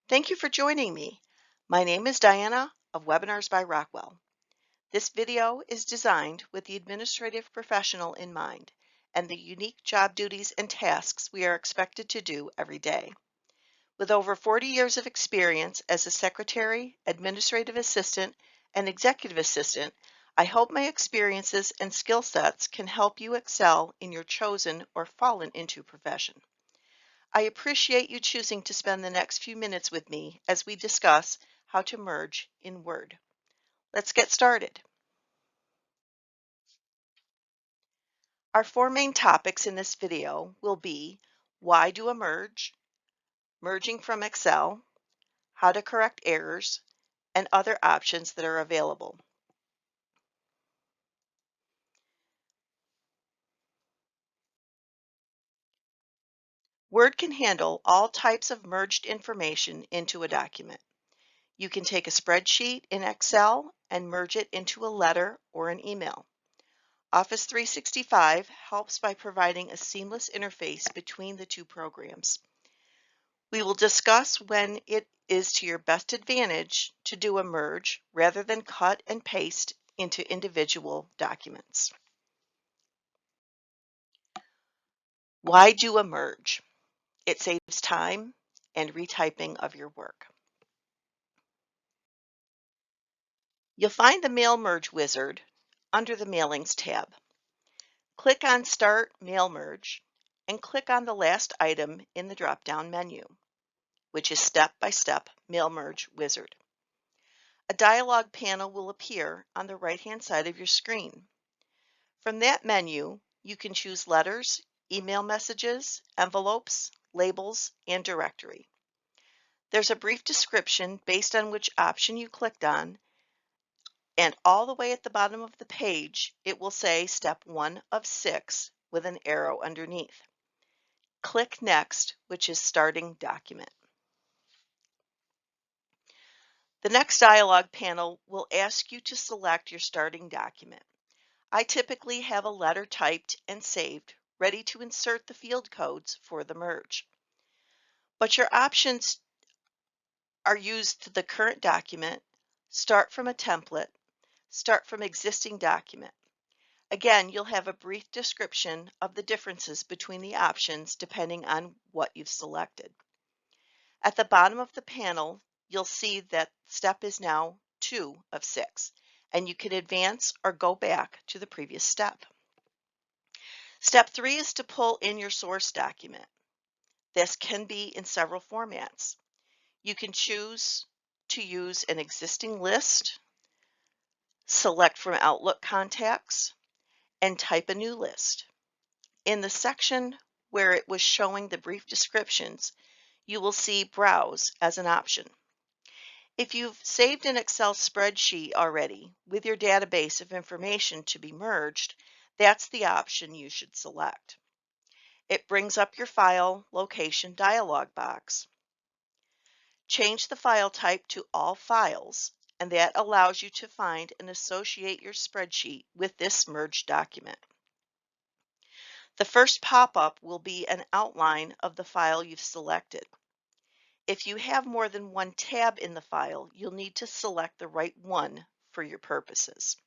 Thank you for joining me. My name is Diana of Webinars by Rockwell. This video is designed with the administrative professional in mind and the unique job duties and tasks we are expected to do every day. With over 40 years of experience as a secretary, administrative assistant, and executive assistant, I hope my experiences and skill sets can help you excel in your chosen or fallen into profession. I appreciate you choosing to spend the next few minutes with me as we discuss how to merge in Word. Let's get started. Our four main topics in this video will be why do a merge, merging from Excel, how to correct errors, and other options that are available. Word can handle all types of merged information into a document. You can take a spreadsheet in Excel and merge it into a letter or an email. Office 365 helps by providing a seamless interface between the two programs. We will discuss when it is to your best advantage to do a merge rather than cut and paste into individual documents. Why do a merge? It saves time and retyping of your work. You'll find the Mail Merge wizard under the Mailings tab. Click on Start Mail Merge and click on the last item in the drop-down menu, which is Step-by-Step Mail Merge Wizard. A dialog panel will appear on the right-hand side of your screen. From that menu, you can choose letters, email messages, envelopes, labels, and directory. There's a brief description based on which option you clicked on, and all the way at the bottom of the page, it will say Step 1 of 6 with an arrow underneath. Click Next, which is Starting Document. The next dialog panel will ask you to select your starting document. I typically have a letter typed and saved, ready to insert the field codes for the merge. But your options are use the current document, start from a template, start from existing document. Again, you'll have a brief description of the differences between the options depending on what you've selected. At the bottom of the panel, you'll see that step is now 2 of 6, and you can advance or go back to the previous step. Step 3 is to pull in your source document. This can be in several formats. You can choose to use an existing list, select from Outlook contacts, and type a new list. In the section where it was showing the brief descriptions, you will see Browse as an option. If you've saved an Excel spreadsheet already with your database of information to be merged, that's the option you should select. It brings up your file location dialog box. Change the file type to All Files, and that allows you to find and associate your spreadsheet with this merged document. The first pop-up will be an outline of the file you've selected. If you have more than one tab in the file, you'll need to select the right one for your purposes.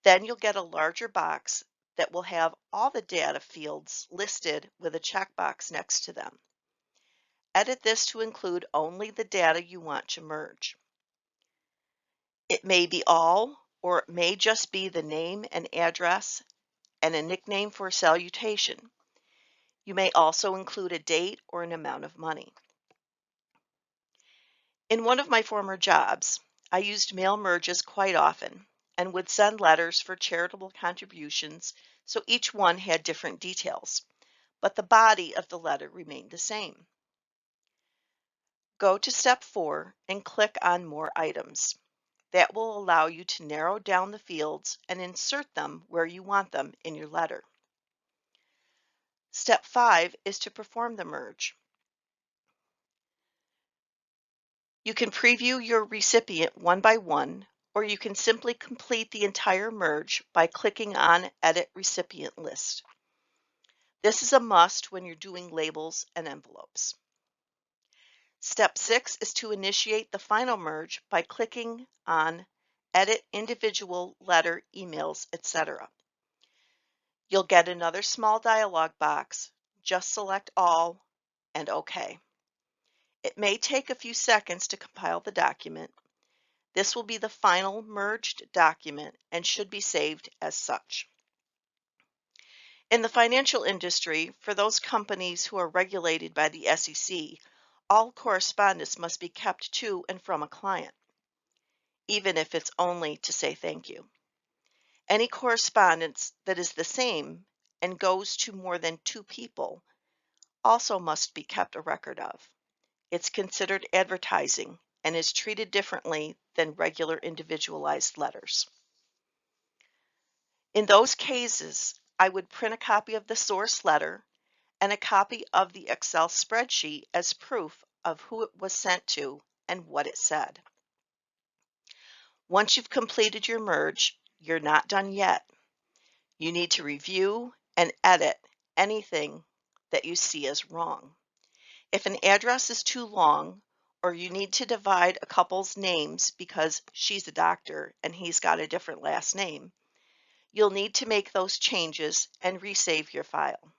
Then you'll get a larger box that will have all the data fields listed with a checkbox next to them. Edit this to include only the data you want to merge. It may be all, or it may just be the name and address and a nickname for salutation. You may also include a date or an amount of money. In one of my former jobs, I used mail merges quite often and would send letters for charitable contributions, so each one had different details, but the body of the letter remained the same. Go to Step 4 and click on More Items. That will allow you to narrow down the fields and insert them where you want them in your letter. Step 5 is to perform the merge. You can preview your recipient one by one, or you can simply complete the entire merge by clicking on Edit Recipient List. This is a must when you're doing labels and envelopes. Step 6 is to initiate the final merge by clicking on Edit Individual Letter, Emails, etc. You'll get another small dialog box. Just select All and OK. It may take a few seconds to compile the document. This will be the final merged document and should be saved as such. In the financial industry, for those companies who are regulated by the SEC, all correspondence must be kept to and from a client, even if it's only to say thank you. Any correspondence that is the same and goes to more than 2 people also must be kept a record of. It's considered advertising and is treated differently than regular individualized letters. In those cases, I would print a copy of the source letter and a copy of the Excel spreadsheet as proof of who it was sent to and what it said. Once you've completed your merge, you're not done yet. You need to review and edit anything that you see as wrong. If an address is too long, or you need to divide a couple's names because she's a doctor and he's got a different last name, you'll need to make those changes and resave your file.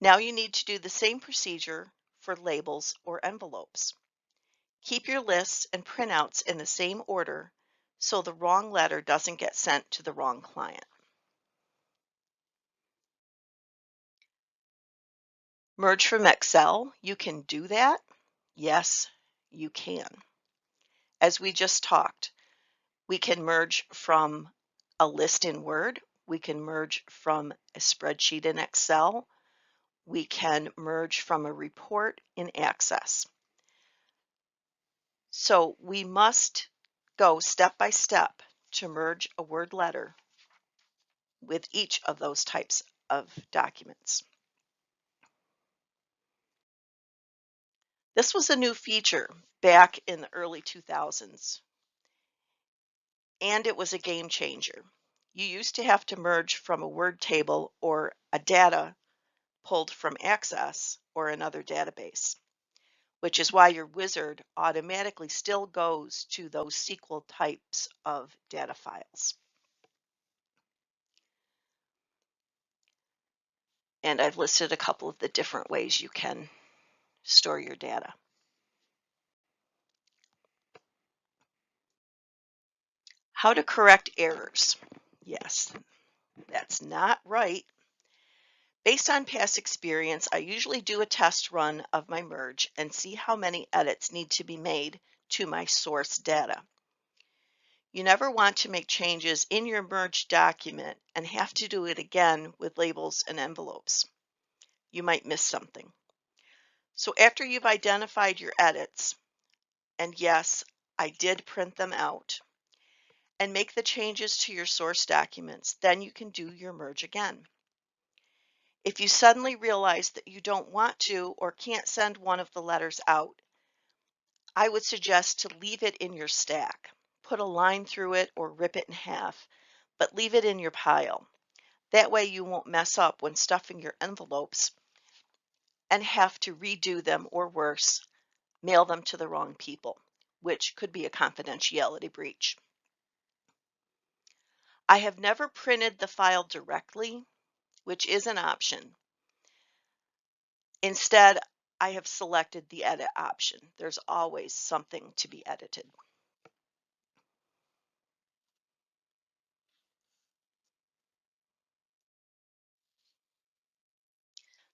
Now you need to do the same procedure for labels or envelopes. Keep your lists and printouts in the same order so the wrong letter doesn't get sent to the wrong client. Merge from Excel, you can do that? Yes, you can. As we just talked, we can merge from a list in Word, we can merge from a spreadsheet in Excel, we can merge from a report in Access. So we must go step by step to merge a Word letter with each of those types of documents. This was a new feature back in the early 2000s, and it was a game changer. You used to have to merge from a Word table or a data pulled from Access or another database, which is why your wizard automatically still goes to those SQL types of data files. And I've listed a couple of the different ways you can store your data. How to correct errors. Yes, that's not right. Based on past experience, I usually do a test run of my merge and see how many edits need to be made to my source data. You never want to make changes in your merged document and have to do it again with labels and envelopes. You might miss something. So after you've identified your edits, and yes, I did print them out, and make the changes to your source documents, then you can do your merge again. If you suddenly realize that you don't want to or can't send one of the letters out, I would suggest to leave it in your stack. Put a line through it or rip it in half, but leave it in your pile. That way you won't mess up when stuffing your envelopes and have to redo them, or worse, mail them to the wrong people, which could be a confidentiality breach. I have never printed the file directly, which is an option. Instead, I have selected the edit option. There's always something to be edited.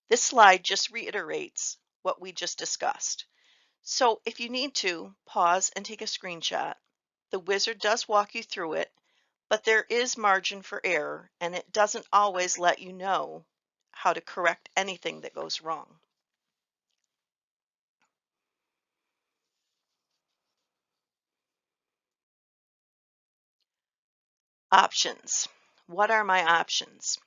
This slide just reiterates what we just discussed. So if you need to, pause and take a screenshot. The wizard does walk you through it, but there is margin for error, and it doesn't always let you know how to correct anything that goes wrong. Options. What are my options?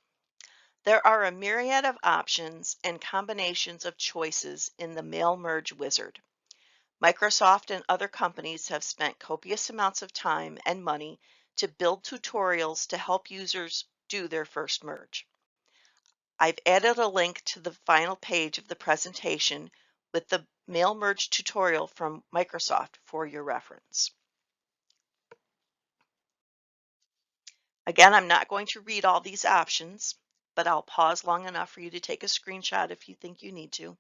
There are a myriad of options and combinations of choices in the Mail Merge Wizard. Microsoft and other companies have spent copious amounts of time and money to build tutorials to help users do their first merge. I've added a link to the final page of the presentation with the Mail Merge tutorial from Microsoft for your reference. Again, I'm not going to read all these options, but I'll pause long enough for you to take a screenshot if you think you need to.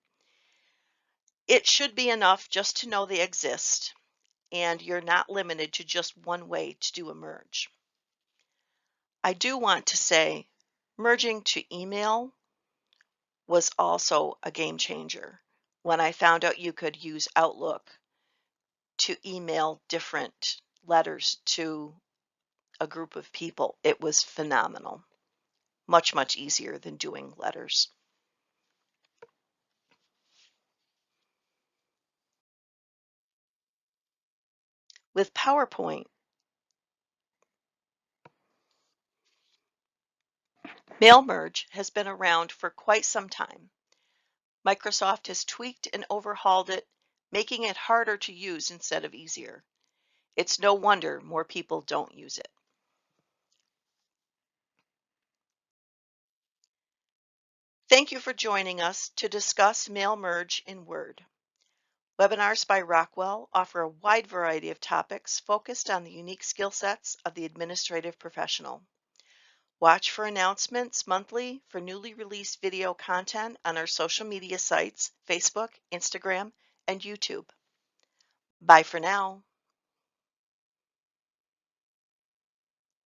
It should be enough just to know they exist, and you're not limited to just one way to do a merge. I do want to say merging to email was also a game changer. When I found out you could use Outlook to email different letters to a group of people, it was phenomenal. Much, much easier than doing letters. With PowerPoint, Mail Merge has been around for quite some time. Microsoft has tweaked and overhauled it, making it harder to use instead of easier. It's no wonder more people don't use it. Thank you for joining us to discuss Mail Merge in Word. Webinars by Rockwell offer a wide variety of topics focused on the unique skill sets of the administrative professional. Watch for announcements monthly for newly released video content on our social media sites, Facebook, Instagram, and YouTube. Bye for now.